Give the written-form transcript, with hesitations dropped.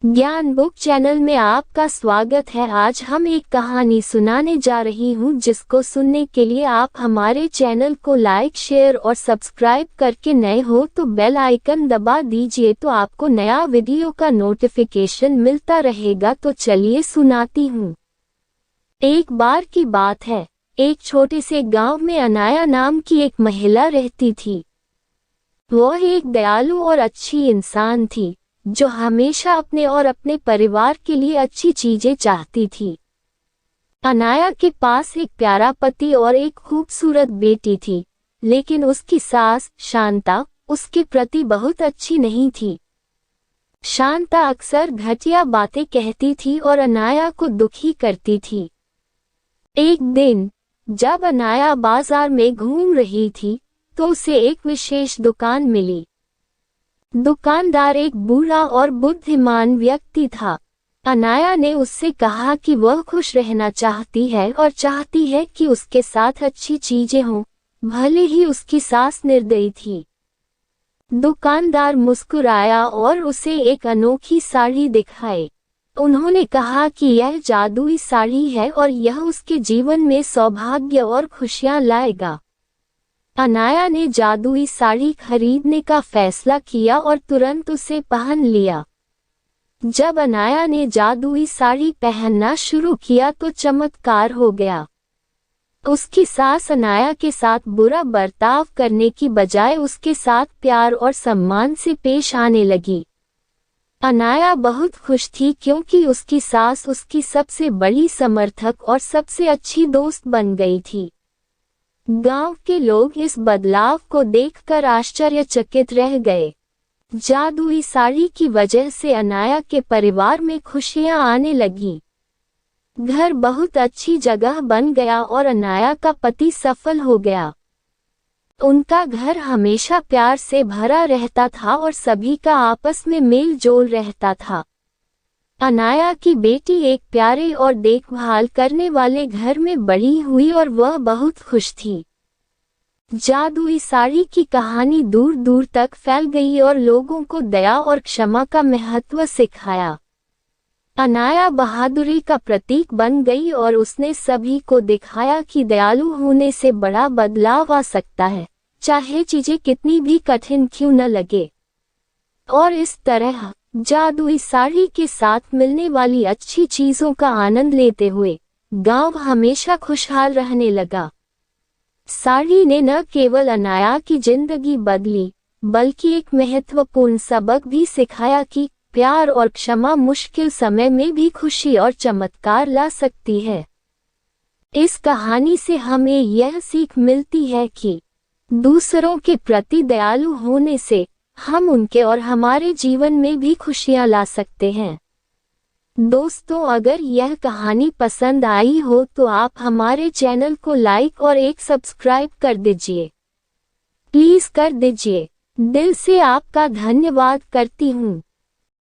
ज्ञान book channel में आपका स्वागत है। आज हम एक कहानी सुनाने जा रही हूँ जिसको सुनने के लिए आप हमारे चैनल को लाइक, शेयर और सब्सक्राइब करके नए हो तो बेल आइकन दबा दीजिए तो आपको नया वीडियो का नोटिफिकेशन मिलता रहेगा। तो चलिए सुनाती हूँ। एक बार की बात है, एक छोटे से गांव में अनाया नाम की एक महिला रहती थी। वह एक दयालु और अच्छी इंसान थी जो हमेशा अपने और अपने परिवार के लिए अच्छी चीजें चाहती थी। अनाया के पास एक प्यारा पति और एक खूबसूरत बेटी थी, लेकिन उसकी सास शांता उसके प्रति बहुत अच्छी नहीं थी। शांता अक्सर घटिया बातें कहती थी और अनाया को दुखी करती थी। एक दिन जब अनाया बाजार में घूम रही थी तो उसे एक विशेष दुकान मिली। दुकानदार एक बूढ़ा और बुद्धिमान व्यक्ति था। अनाया ने उससे कहा कि वह खुश रहना चाहती है और चाहती है कि उसके साथ अच्छी चीजें हों, भले ही उसकी सास निर्दयी थी। दुकानदार मुस्कुराया और उसे एक अनोखी साड़ी दिखाई। उन्होंने कहा कि यह जादुई साड़ी है और यह उसके जीवन में सौभाग्य और खुशियां लाएगा। अनाया ने जादुई साड़ी खरीदने का फैसला किया और तुरंत उसे पहन लिया। जब अनाया ने जादुई साड़ी पहनना शुरू किया तो चमत्कार हो गया। उसकी सास अनाया के साथ बुरा बर्ताव करने की बजाय उसके साथ प्यार और सम्मान से पेश आने लगी। अनाया बहुत खुश थी क्योंकि उसकी सास उसकी सबसे बड़ी समर्थक और सबसे अच्छी दोस्त बन गई थी। गांव के लोग इस बदलाव को देखकर आश्चर्यचकित रह गए। जादुई साड़ी की वजह से अनाया के परिवार में खुशियां आने लगीं। घर बहुत अच्छी जगह बन गया और अनाया का पति सफल हो गया। उनका घर हमेशा प्यार से भरा रहता था और सभी का आपस में मेल जोल रहता था। अनाया की बेटी एक प्यारे और देखभाल करने वाले घर में बड़ी हुई और वह बहुत खुश थी। जादुई साड़ी की कहानी दूर दूर तक फैल गई और लोगों को दया और क्षमा का महत्व सिखाया। अनाया बहादुरी का प्रतीक बन गई और उसने सभी को दिखाया कि दयालु होने से बड़ा बदलाव आ सकता है, चाहे चीजें कितनी भी कठिन क्यों न लगे। और इस तरह जादुई साड़ी के साथ मिलने वाली अच्छी चीजों का आनंद लेते हुए गांव हमेशा खुशहाल रहने लगा। साड़ी ने न केवल अनाया की जिंदगी बदली, बल्कि एक महत्वपूर्ण सबक भी सिखाया कि प्यार और क्षमा मुश्किल समय में भी खुशी और चमत्कार ला सकती है। इस कहानी से हमें यह सीख मिलती है कि दूसरों के प्रति दयालु होने से हम उनके और हमारे जीवन में भी खुशियां ला सकते हैं। दोस्तों, अगर यह कहानी पसंद आई हो तो आप हमारे चैनल को लाइक और एक सब्सक्राइब कर दीजिए। प्लीज कर दीजिए। दिल से आपका धन्यवाद करती हूँ।